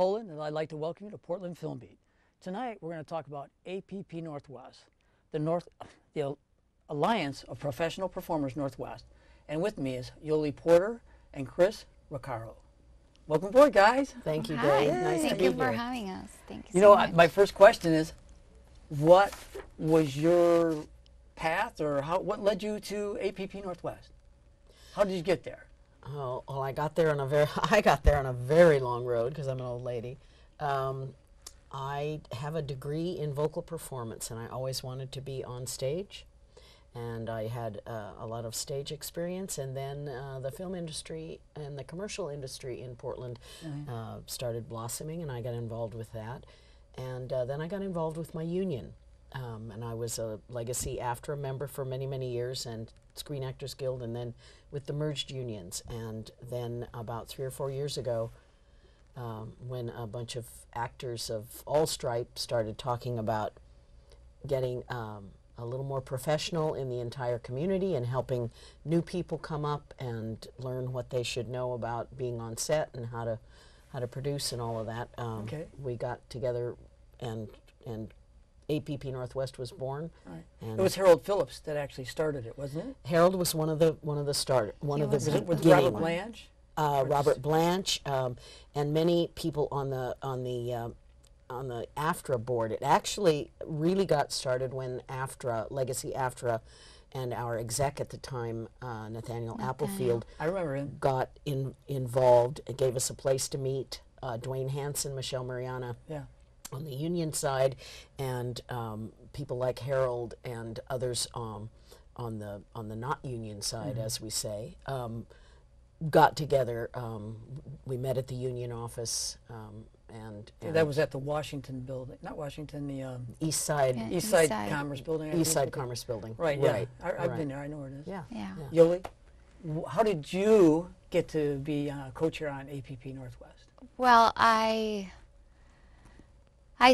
Poland, and I'd like to welcome you to Portland Film Beat. Tonight, we're going to talk about APP Northwest, the Alliance of Professional Performers Northwest. And with me is Yoli Porter and Chris Riccaro. Welcome aboard, guys. Thank you, Hi. Dave. Nice to Thank be you here. for having us. Thank you You so know, much. my first question is, what was your path, or what led you to APP Northwest? How did you get there? Oh, well, I got there on a very long road because I'm an old lady. I have a degree in vocal performance, and I always wanted to be on stage. And I had a lot of stage experience, and then the film industry and the commercial industry in Portland started blossoming, and I got involved with that. And then I got involved with my union, and I was a Legacy AFTRA member for many, many years, and Screen Actors Guild, and then with the merged unions. And then about 3 or 4 years ago, when a bunch of actors of all stripes started talking about getting a little more professional in the entire community and helping new people come up and learn what they should know about being on set and how to produce and all of that, we got together, and APP Northwest was born. Right. And It was Harold Phillips that actually started it, wasn't it? Harold was one of the Was it with beginning Robert ones. Blanche? Robert Blanche, and many people on the AFTRA board. It actually really got started when AFTRA, Legacy AFTRA, and our exec at the time, Nathaniel Applefield, I remember him. got involved. It gave us a place to meet Dwayne Hansen, Michelle Mariana, Yeah. on the union side, and people like Harold and others on the not union side, as we say, got together. We met at the union office, and That was at the Washington building, not Washington, the East Side, Yeah. East Side East Side. Commerce building. I East think. Side Commerce Building. Right, yeah. Right. I've been there, I know where it is. Yeah. Yeah. Yoli, how did you get to be co-chair on APP Northwest? Well, I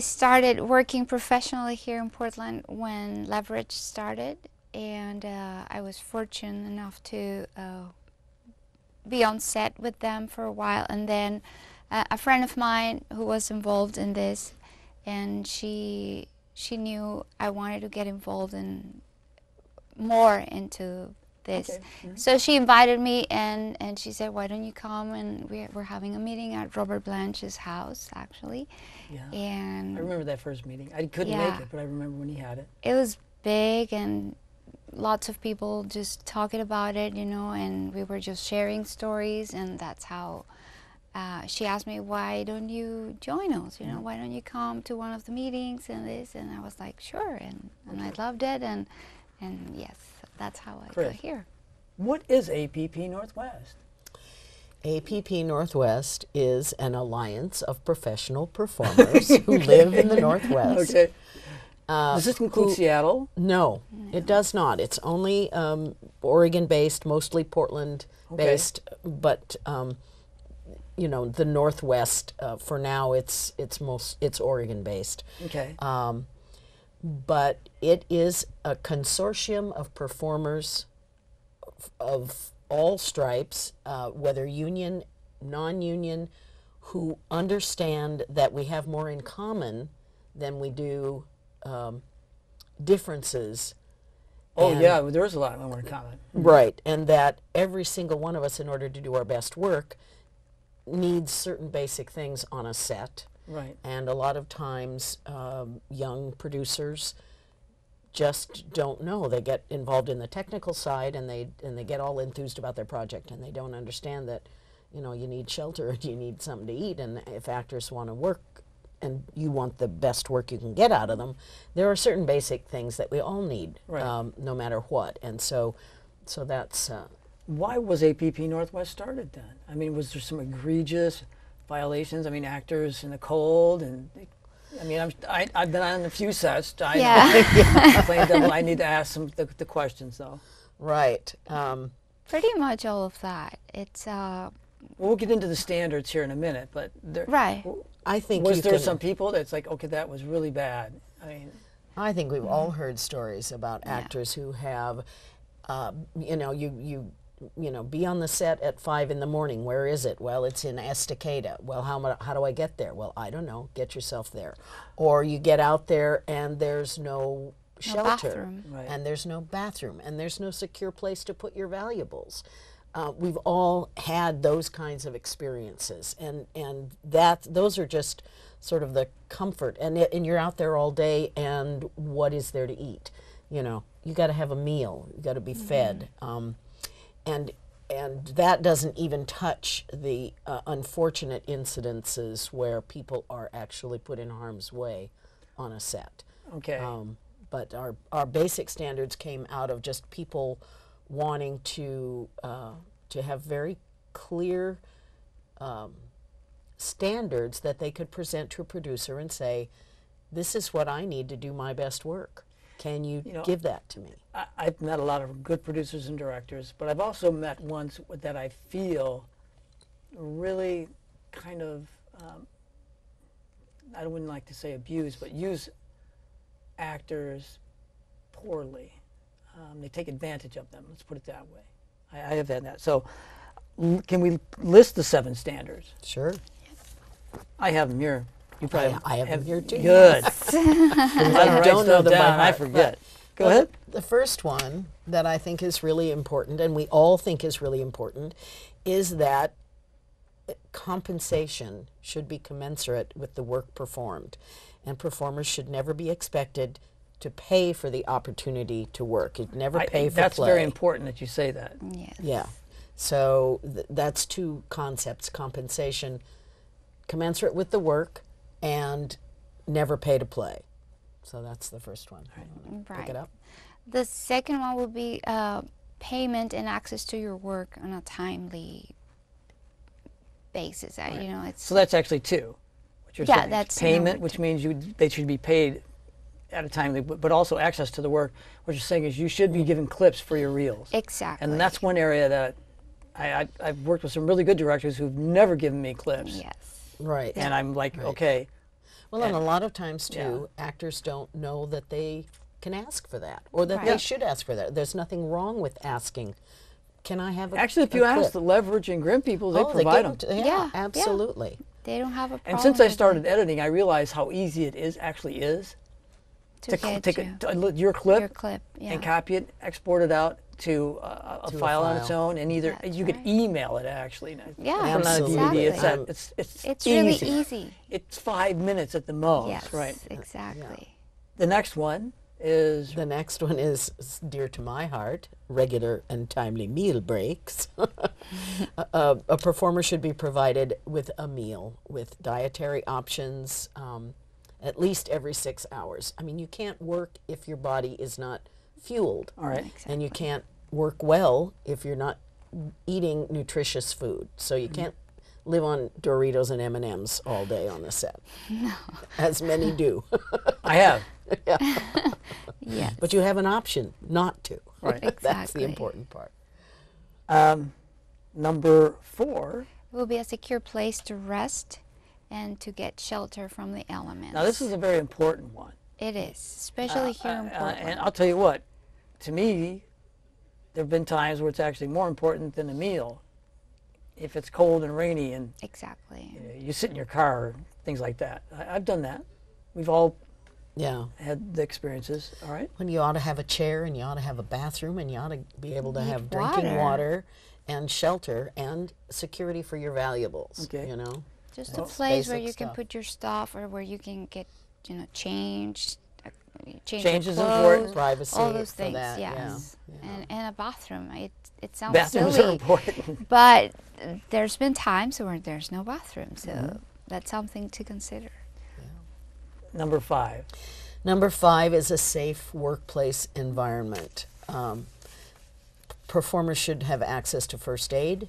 started working professionally here in Portland when Leverage started, and I was fortunate enough to be on set with them for a while, and then a friend of mine who was involved in this, and she knew I wanted to get involved in more into this. Okay. Mhm. So she invited me, and she said, why don't you come, and we're having a meeting at Robert Blanche's house, actually. Yeah. And I remember that first meeting. I couldn't Yeah. make it, but I remember when he had it. it was big, and lots of people just talking about it, you know, and we were just sharing stories, and that's how she asked me, why don't you join us, you know, why don't you come to one of the meetings and this, and I was like, sure, and I loved it, and yes, that's how I Chris. got here. What is APP Northwest? APP Northwest is an alliance of professional performers who live in the Northwest. Okay. Does this include Seattle? No, it does not. It's only Oregon-based, mostly Portland-based, but you know, the Northwest. For now, it's Oregon-based. Okay. But it is a consortium of performers of all stripes, whether union, non-union, who understand that we have more in common than we do differences. Oh, And- yeah, there is a lot more in common. Right, and that every single one of us, in order to do our best work, needs certain basic things on a set. Right. And a lot of times, young producers just don't know. They get involved in the technical side, and they get all enthused about their project, and they don't understand that, you know, you need shelter and you need something to eat. And if actors want to work, and you want the best work you can get out of them, there are certain basic things that we all need, Right. no matter what. And so that's. Why was APP Northwest started then? I mean, was there some egregious violations? I mean, actors in the cold, and I mean, I've been on a few sets. I know. Playing double, I need to ask some the questions though. Right. Pretty much all of that. It's Well, we'll get into the standards here in a minute, but there, right. I think was you there can- some people that's like, okay, that was really bad. I mean, I think we've all heard stories about actors who have, you know, you you know, be on the set at 5 in the morning. Where is it? Well, it's in Estacada. Well, how do I get there? Well, I don't know. Get yourself there. Or you get out there and there's no shelter, bathroom. Right. and there's no bathroom, and there's no secure place to put your valuables. We've all had those kinds of experiences, and those are just sort of the comfort. And you're out there all day, and what is there to eat? You know, you got to have a meal. You got to be fed, and that doesn't even touch the unfortunate incidences where people are actually put in harm's way on a set. Okay. But our basic standards came out of just people wanting to have very clear standards that they could present to a producer and say, this is what I need to do my best work. Can you give that to me? I've met a lot of good producers and directors, but I've also met ones that I feel really kind of, I wouldn't like to say abuse, but use actors poorly. They take advantage of them, let's put it that way. I have had that. So can we list the 7 standards? Sure. I have them here. You probably I have them here too. Good. I don't know them by down, I heart, forget. Go Well, ahead. The first one that I think is really important, and we all think is really important, is that compensation should be commensurate with the work performed. And performers should never be expected to pay for the opportunity to work. You'd never pay for That's play. very important that you say that. Yes. Yeah. So that's 2 concepts: compensation commensurate with the work, and never pay to play. So that's the first one. Right. Pick it up. The second one would be payment and access to your work on a timely basis. You know, it's So that's actually 2. What you're Yeah, saying. that's payment, number which means they should be paid at a time, but also access to the work. What you're saying is you should be given clips for your reels. exactly. And that's one area that I've worked with some really good directors who've never given me clips. Yes. Right. And I'm like, okay. Well, and a lot of times too, actors don't know that they can ask for that, or that they Right. should ask for that. There's nothing wrong with asking. Can I have a Actually, if a you clip? ask the Leverage and Grim people, they provide them. Yeah, Yeah, absolutely. They don't have a problem. And since I with started editing, I realized how easy it actually is to get take you your clip, your clip, yeah. and copy it, export it out to a To a file on its file. own, and either That's you could right. email it actually. Yeah, Put it on a DVD. absolutely. It's It's really easy. easy. It's 5 minutes at the most, Yes, right? exactly. The next one is The next one is dear to my heart: regular and timely meal breaks. A performer should be provided with a meal with dietary options at least every 6 hours. I mean, you can't work if your body is not fueled. all right. And you can't work well if you're not eating nutritious food. So you can't live on Doritos and M&Ms all day on the set. No. As many do. I have. Yes. But you have an option not to. Right. That's the Exactly. important part. Number 4. It will be a secure place to rest and to get shelter from the elements. Now this is a very important one. It is, especially here in Portland. And I'll tell you what, to me, there have been times where it's actually more important than a meal. If it's cold and rainy and Exactly. you sit in your car, things like that. I've done that. We've all Yeah. had the experiences, all right? When you ought to have a chair, and you ought to have a bathroom, and you ought to be able to Need have drinking water. water and shelter and security for your valuables. Okay. You know? Just Well, a place where basic you can stuff. put your stuff, or where you can get, you know, changed, change Change your is clothes, important. Privacy all those for things. that, Yes, yeah. And a bathroom. It sounds Bathrooms are silly, important. but there's been times where there's no bathroom, so Mm-hmm. that's something to consider. Number 5. Number 5 is a safe workplace environment. Performers should have access to first aid,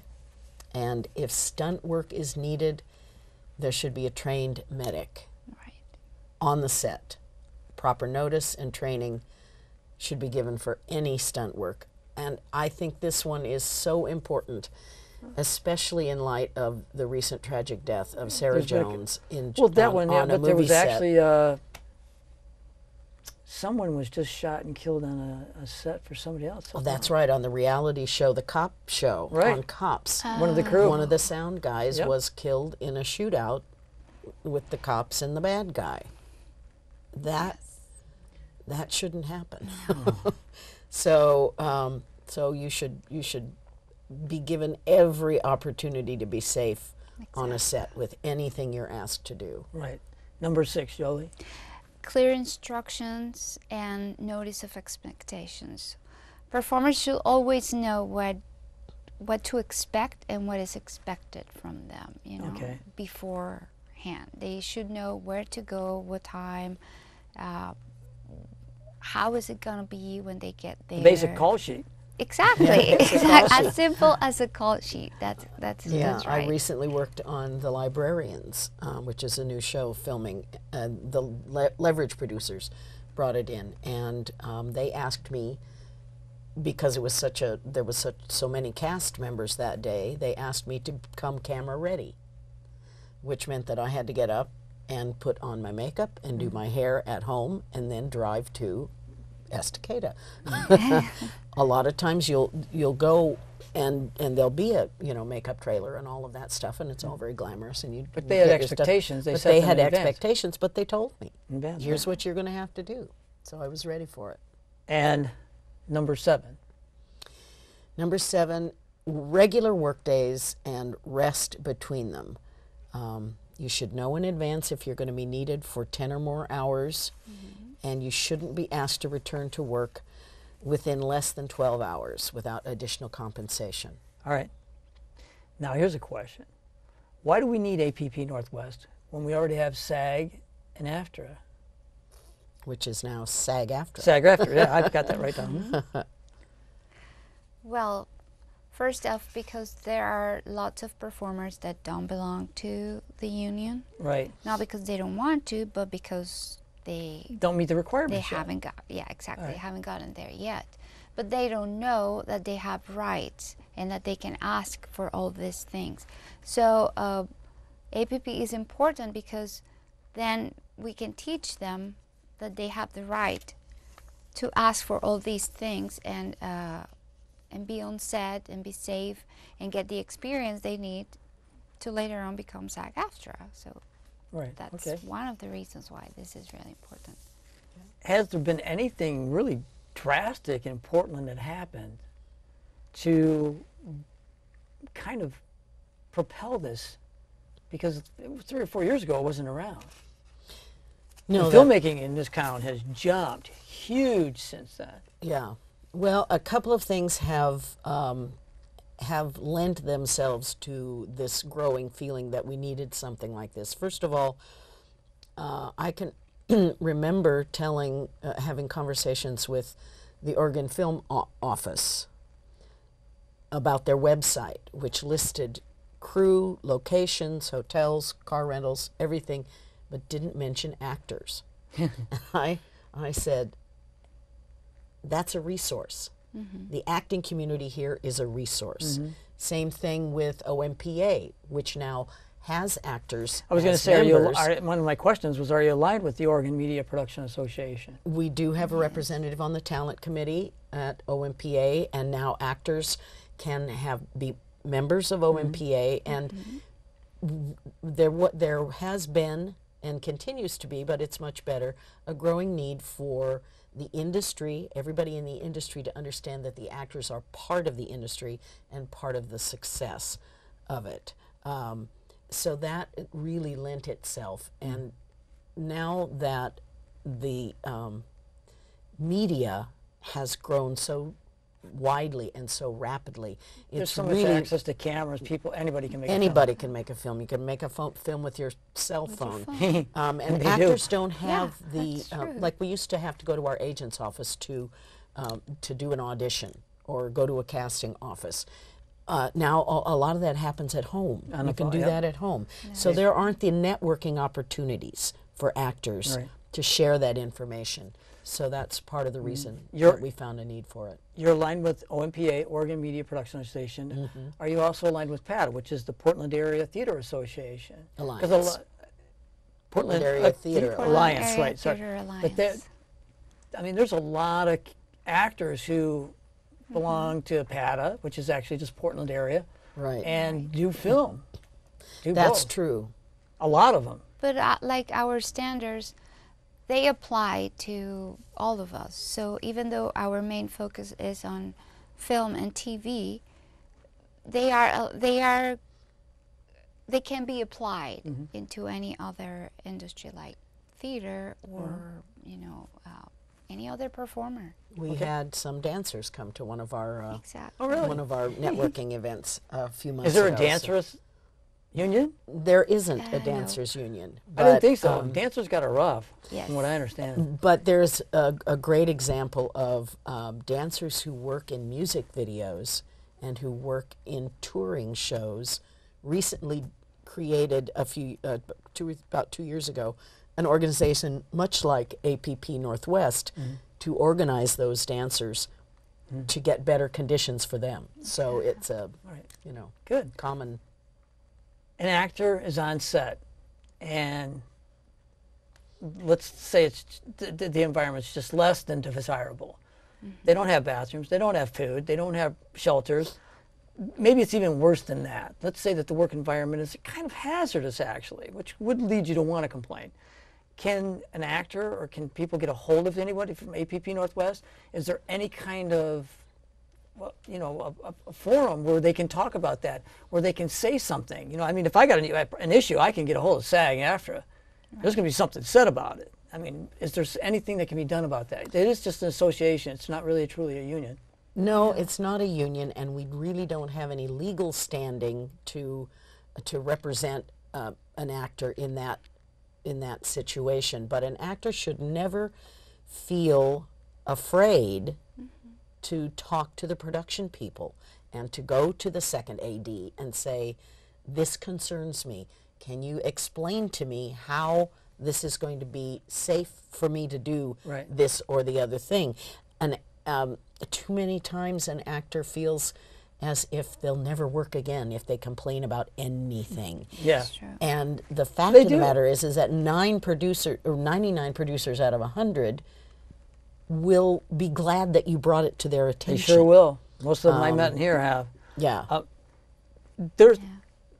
and if stunt work is needed, there should be a trained medic Right. on the set. Proper notice and training should be given for any stunt work. And I think this one is so important, especially in light of the recent tragic death of Sarah There's been a- Jones in Well, that on, one, yeah, on a but there movie was set. actually someone was just shot and killed on a set for somebody else. Oh, that's right, on the reality show, the cop show, Right. on Cops. One of the crew. One of the sound guys Yep. was killed in a shootout with the cops and the bad guy. That shouldn't happen. So so you should be given every opportunity to be safe on a set with anything you're asked to do. Right. Number 6, Jolie. Clear instructions and notice of expectations. Performers should always know what to expect and what is expected from them, you know, Okay. beforehand. They should know where to go, what time, how is it going to be when they get there. The basic call sheet. Exactly. Basic call sheet. As simple as a call sheet. That's Yeah, right. I recently worked on The Librarians, which is a new show filming. The Leverage producers brought it in, and they asked me, because it was so many cast members that day, they asked me to come camera ready, which meant that I had to get up and put on my makeup and do my hair at home and then drive to Estacada. A lot of times you'll go and there'll be a makeup trailer and all of that stuff, and it's all very glamorous, and But they had expectations. They But set they them had in advance. expectations, but they told me, In advance, here's right. what you're going to have to do. So I was ready for it. And number 7. Number 7, regular work days and rest between them. You should know in advance if you're going to be needed for 10 or more hours, and you shouldn't be asked to return to work within less than 12 hours without additional compensation. All right. Now here's a question. Why do we need APP Northwest when we already have SAG and AFTRA? Which is now SAG-AFTRA. SAG-AFTRA, yeah, I've got that right down. Well, first off, because there are lots of performers that don't belong to the union. Right. Not because they don't want to, but because they Don't meet the requirements they yet. haven't got, yeah, exactly, Right. they haven't gotten there yet. But they don't know that they have rights and that they can ask for all these things. So APP is important because then we can teach them that they have the right to ask for all these things and be on set and be safe and get the experience they need to later on become SAG-AFTRA. So Right, that's okay. one of the reasons why this is really important. Has there been anything really drastic in Portland that happened to kind of propel this? Because it was 3 or 4 years ago, it wasn't around. No, The filmmaking in this town has jumped huge since then. yeah. Well, a couple of things have lent themselves to this growing feeling that we needed something like this. First of all, I can remember having conversations with the Oregon Film Office about their website, which listed crew, locations, hotels, car rentals, everything, but didn't mention actors. I said, that's a resource. The acting community here is a resource. Same thing with OMPA, which now has actors. I was going to as say, members. one of my questions was, are you aligned with the Oregon Media Production Association? We do have a representative on the talent committee at OMPA, and now actors can be members of OMPA, and there has been and continues to be, but it's much better, a growing need for the industry, everybody in the industry, to understand that the actors are part of the industry and part of the success of it. So that really lent itself. And now that the media has grown so widely and so rapidly, There's it's so much really access to cameras, anybody can make a film. anybody can make a film. You can make a film with your cell phone. And They do. actors don't have that's true. like we used to have to go to our agent's office to do an audition or go to a casting office. Now a lot of that happens at home. On the You can phone, do yep. that at home. So there aren't the networking opportunities for actors Right. to share that information. So that's part of the reason You're- that we found a need for it. You're aligned with OMPA, Oregon Media Production Association. Are you also aligned with PATA, which is the Portland Area Theater Association? 'Cause Alliance. Portland Area Theater Alliance, Area right? Sorry. Theater But they're- Alliance. I mean, there's a lot of actors who belong to PATA, which is actually just Portland area, Right. and do film. Do That's both. true. A lot of them. But like our standards, they apply to all of us. So even though our main focus is on film and TV, they can be applied into any other industry like theater or any other performer. We had some dancers come to one of our Exactly. Oh, really? one of our networking events a few months Is there ago. a dancers union? There isn't a No. dancers union. I didn't but, think so. Dancers got it rough, Yes. from what I understand. But there's a great example of dancers who work in music videos and who work in touring shows. Recently created about 2 years ago, an organization much like APP Northwest to organize those dancers to get better conditions for them. So it's a Right. Good. common. An actor is on set, and let's say it's the environment's just less than desirable. They don't have bathrooms, they don't have food, they don't have shelters. Maybe it's even worse than that. Let's say that the work environment is kind of hazardous, actually, which would lead you to want to complain. Can an actor or can people get a hold of anybody from APP Northwest? Is there any kind of, well, a forum where they can talk about that, where they can say something? I mean, if I got an issue, I can get a hold of SAG-AFTRA. There's going to be something said about it. I mean, is there anything that can be done about that? It is just an association. It's not really truly a union. No, it's not a union, and we really don't have any legal standing to represent an actor in that situation. But an actor should never feel afraid to talk to the production people and to go to the second AD and say, "This concerns me. Can you explain to me how this is going to be safe for me to do this or the other thing?" And too many times an actor feels as if they'll never work again if they complain about anything. Yeah. That's true. And the fact They of the do. matter is that 99 producers out of 100 will be glad that you brought it to their They attention. sure will. Most of them I met in here have. Yeah. There's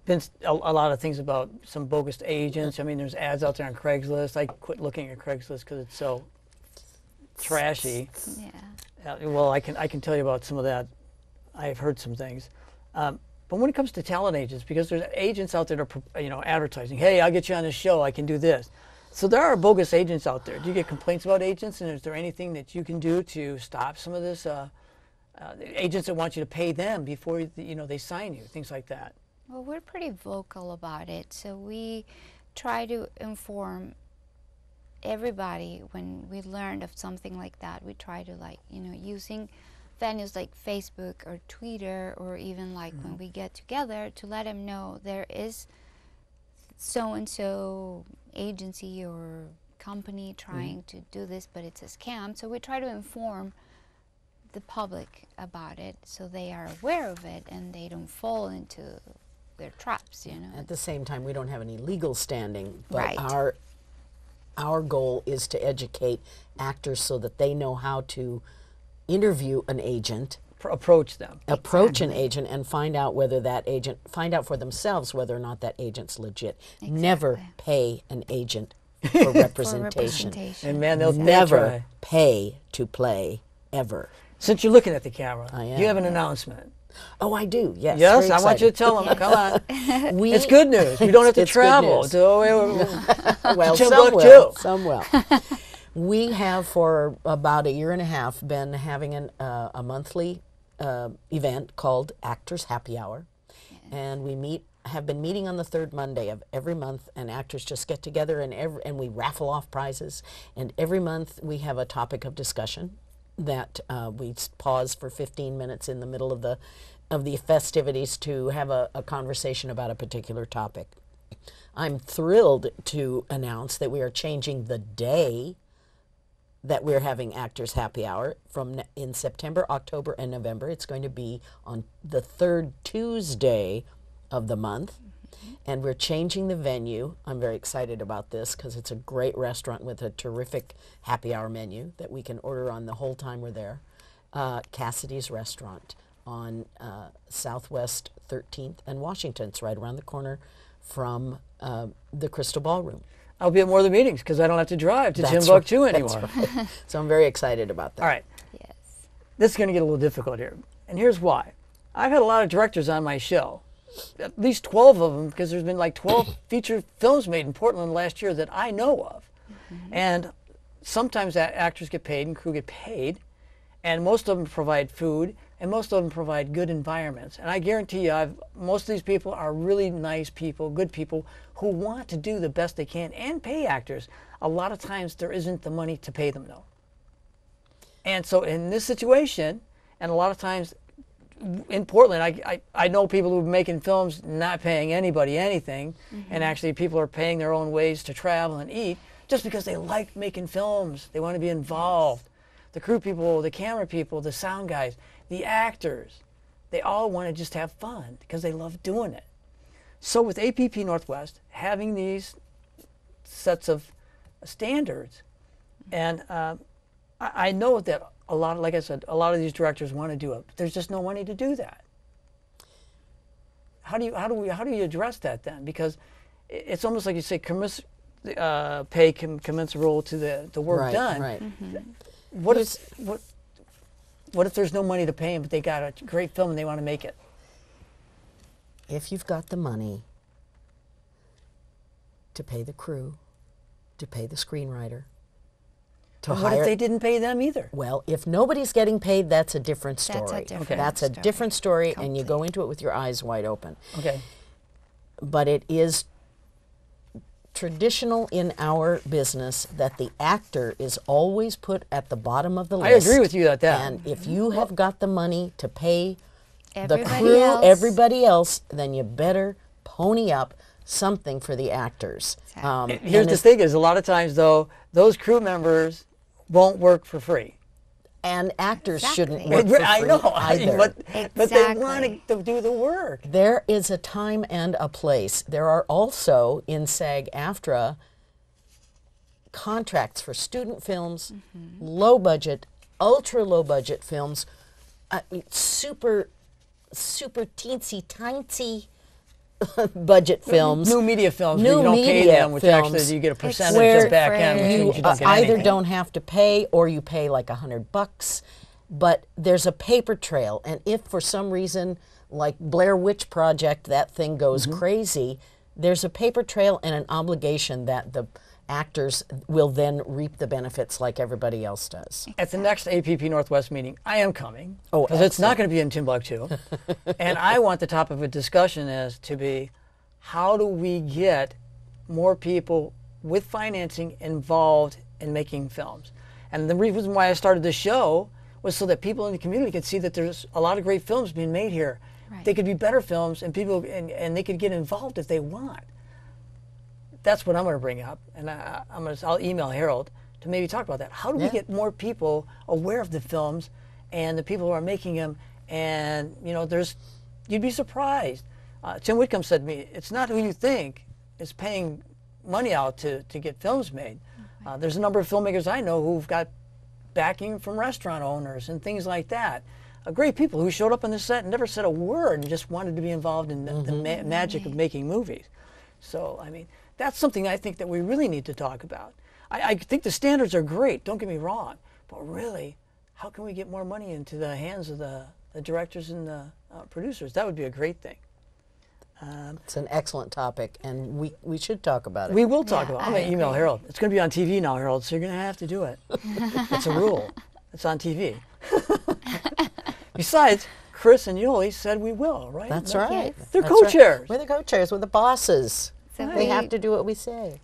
been a lot of things about some bogus agents. I mean, there's ads out there on Craigslist. I quit looking at Craigslist because it's so trashy. Yeah. Well, I can tell you about some of that. I've heard some things. But when it comes to talent agents, because there's agents out there that are, advertising, hey, I'll get you on this show, I can do this. So there are bogus agents out there. Do you get complaints about agents, and is there anything that you can do to stop some of this? Agents that want you to pay them before they sign you, things like that. Well, we're pretty vocal about it, so we try to inform everybody when we learned of something like that. We try to, using venues like Facebook or Twitter, or even when we get together, to let them know there is so-and-so agency or company trying to do this, but it's a scam. So we try to inform the public about it so they are aware of it and they don't fall into their traps, At the same time, we don't have any legal standing, but Right. our goal is to educate actors so that they know how to interview an agent, Approach them. approach an agent, and find out for themselves whether or not that agent's legit. Never Exactly. pay an agent for representation. And man, they'll Never try. pay to play, ever. Since you're looking at the camera, I you have am. an announcement. Oh, I do, yes. Yes, very I want you to excited. tell them. Come on. We, It's good news. You don't have to It's good travel. news. Well, some Timbuktu. will. Some will. We have for about a year and a half been having a monthly event called Actors Happy Hour, and we have been meeting on the third Monday of every month, and actors just get together and we raffle off prizes, and every month we have a topic of discussion that we pause for 15 minutes in the middle of the festivities to have a conversation about a particular topic. I'm thrilled to announce that we are changing the day that we're having Actors Happy Hour in September, October, and November. It's going to be on the third Tuesday of the month, And we're changing the venue. I'm very excited about this because it's a great restaurant with a terrific happy hour menu that we can order on the whole time we're there. Cassidy's Restaurant on Southwest 13th and Washington. It's right around the corner from the Crystal Ballroom. I'll be at more of the meetings because I don't have to drive to That's Timbuktu right, anymore. that's right. So I'm very excited about that. All right. Yes. This is going to get a little difficult here. And here's why. I've had a lot of directors on my show, at least 12 of them, because there's been like 12 feature films made in Portland last year that I know of. And sometimes that actors get paid and crew get paid, and most of them provide food, and most of them provide good environments. And I guarantee you, most of these people are really nice people, good people, who want to do the best they can and pay actors. A lot of times there isn't the money to pay them, though. And so in this situation, and a lot of times in Portland, I know people who are making films not paying anybody anything, and actually people are paying their own ways to travel and eat just because they like making films. They want to be involved. The crew people, the camera people, the sound guys, the actors, they all want to just have fun because they love doing it. So with APP Northwest, having these sets of standards, and I know that a lot, like I said, a lot of these directors want to do it, but there's just no money to do that. How do you address that then? Because it's almost like you say, pay commensurable to the work done. Right. What if there's no money to pay them, but they got a great film and they want to make it? If you've got the money to pay the crew, to pay the screenwriter, to What if they didn't pay them either? Well, if nobody's getting paid, that's a different story. That's a different That's a story. different story, and you go into it with your eyes wide open. Okay. But it is traditional in our business that the actor is always put at the bottom of the list. I agree with you at that. And if you have got the money to pay the Everybody crew, else. everybody else, then you better pony up something for the actors. Exactly. Here's the thing is, a lot of times though, those crew members won't work for free. And actors shouldn't Exactly. work for I free know, either. but they want to do the work. There is a time and a place. There are also in SAG-AFTRA contracts for student films, low budget, ultra low budget films, super teensy tiny budget films. New media films, New you don't pay media them, which actually films you get a percentage where of back end, which you means you don't get either anything. don't have to pay or you pay like $100, but there's a paper trail. And if for some reason, like Blair Witch Project, that thing goes crazy, there's a paper trail and an obligation that the actors will then reap the benefits like everybody else does. At the next APP Northwest meeting, I am coming. Oh, because it's not going to be in Timbuktu. And I want the topic of discussion as to be, how do we get more people with financing involved in making films? And the reason why I started this show was so that people in the community could see that there's a lot of great films being made here. Right. They could be better films, and people and they could get involved if they want. That's what I'm going to bring up, and I'll email Harold to maybe talk about that. How do we get more people aware of the films and the people who are making them? And you'd be surprised. Tim Whitcomb said to me, "It's not who you think is paying money out to get films made." There's a number of filmmakers I know who've got backing from restaurant owners and things like that. Great people who showed up on the set and never said a word and just wanted to be involved in the magic of making movies. So, I mean, that's something I think that we really need to talk about. I think the standards are great, don't get me wrong, but really, how can we get more money into the hands of the directors and the producers? That would be a great thing. It's an excellent topic, and we should talk about it. We will talk Yeah, about it. I'm I going to email agree. Harold. It's going to be on TV now, Harold, so you're going to have to do it. It's a rule. It's on TV. Besides, Chris and Yoli said we will, right? That's right. They're That's right. co-chairs. We're the co-chairs. We're the bosses. So They have to do what we say.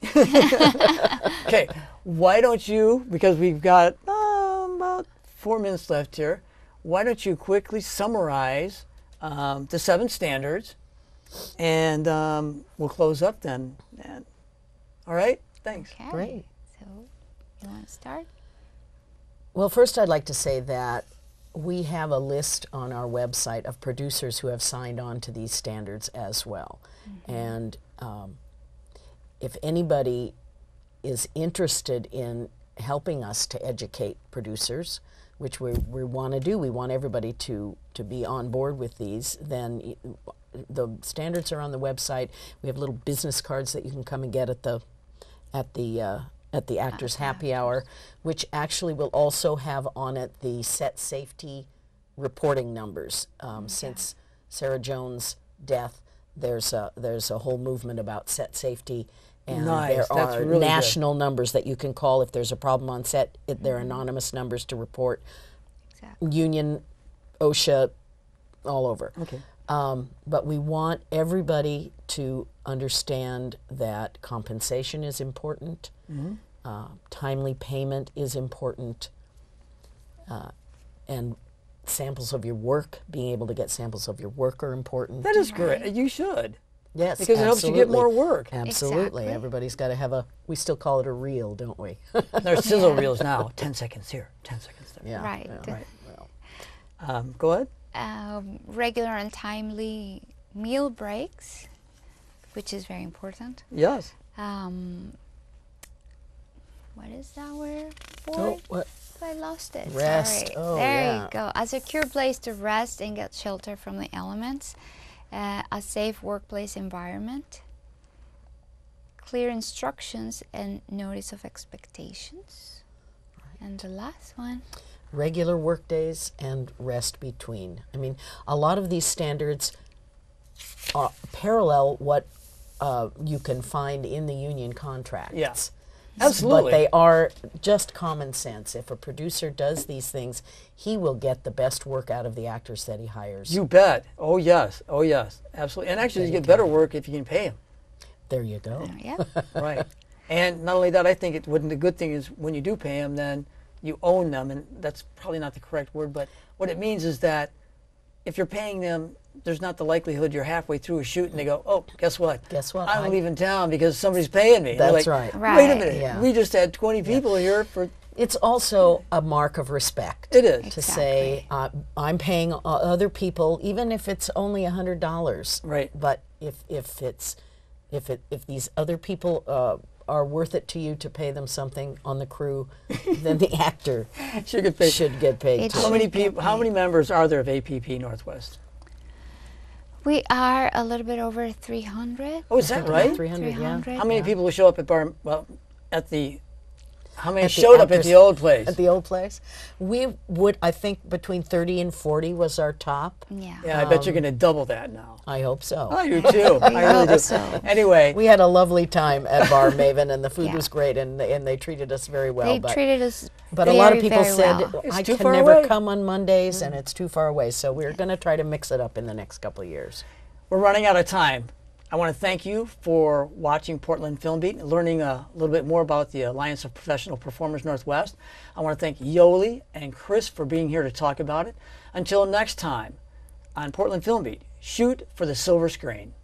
Okay, why don't you, because we've got about 4 minutes left here, why don't you quickly summarize the 7 standards, and we'll close up then. All right, thanks. Okay. Great. So, you want to start? Well, first I'd like to say that we have a list on our website of producers who have signed on to these standards as well. And if anybody is interested in helping us to educate producers, which we want to do, we want everybody to be on board with these, then the standards are on the website. We have little business cards that you can come and get at the Actors Happy Hour, which actually will also have on it the set safety reporting numbers. Since Sarah Jones' death, there's a whole movement about set safety, and Nice. there That's are really national numbers that you can call if there's a problem on set. They're anonymous numbers to report. Exactly. Union, OSHA, all over. Okay. But we want everybody to understand that compensation is important, timely payment is important, and samples of your work, being able to get samples of your work are important. That is great. You should. Yes, Because it helps you get more work. Absolutely. Exactly. Everybody's got to have we still call it a reel, don't we? There's sizzle reels now. 10 seconds here, 10 seconds there. Yeah. Right. Right. Well, Go ahead. Regular and timely meal breaks, which is very important. Yes. What is that word for? oh, what? I lost it. Rest. Sorry. Oh, there yeah. you go. A secure place to rest and get shelter from the elements. A safe workplace environment. Clear instructions and notice of expectations. And the last one. Regular work days and rest between. I mean, a lot of these standards parallel what you can find in the union contracts. Yes. Absolutely. But they are just common sense. If a producer does these things, he will get the best work out of the actors that he hires. You bet. Oh, yes. Oh, yes. Absolutely. And actually, you get better work if you can pay them. There you go. Yeah. Right. And not only that, I think the good thing is when you do pay them, then you own them. And that's probably not the correct word, but what it means is that if you're paying them, there's not the likelihood you're halfway through a shoot and they go, oh, guess what? Guess what? I'm leaving town because somebody's paying me. And you're That's like, right. Wait a Right. minute. Yeah. We just had 20 people here for. It's also a mark of respect. It is. To say, I'm paying other people, even if it's only $100. Right. But if these other people are worth it to you to pay them something on the crew, then the actor Should get paid. should get paid It too. How many should get people? How many members are there of APP Northwest? We are a little bit over 300. Oh, is that right? 300, yeah. 300. How many people show up at How many At the showed up at Actors- the old place? At the old place? We would, I think, between 30 and 40 was our top. Yeah. Yeah, I bet you're going to double that now. I hope so. I do too. I really do. hope so. Anyway, We had a lovely time at Bar Maven, and the food Yeah. was great, and they treated us very well. They but treated us but a lot of very, people very said, well. It's I too can far never away." come on Mondays, and it's too far away. So we're going to try to mix it up in the next couple of years. we're running out of time. I want to thank you for watching Portland Film Beat and learning a little bit more about the Alliance of Professional Performers Northwest. I want to thank Yoli and Chris for being here to talk about it. Until next time, on Portland Film Beat, shoot for the silver screen.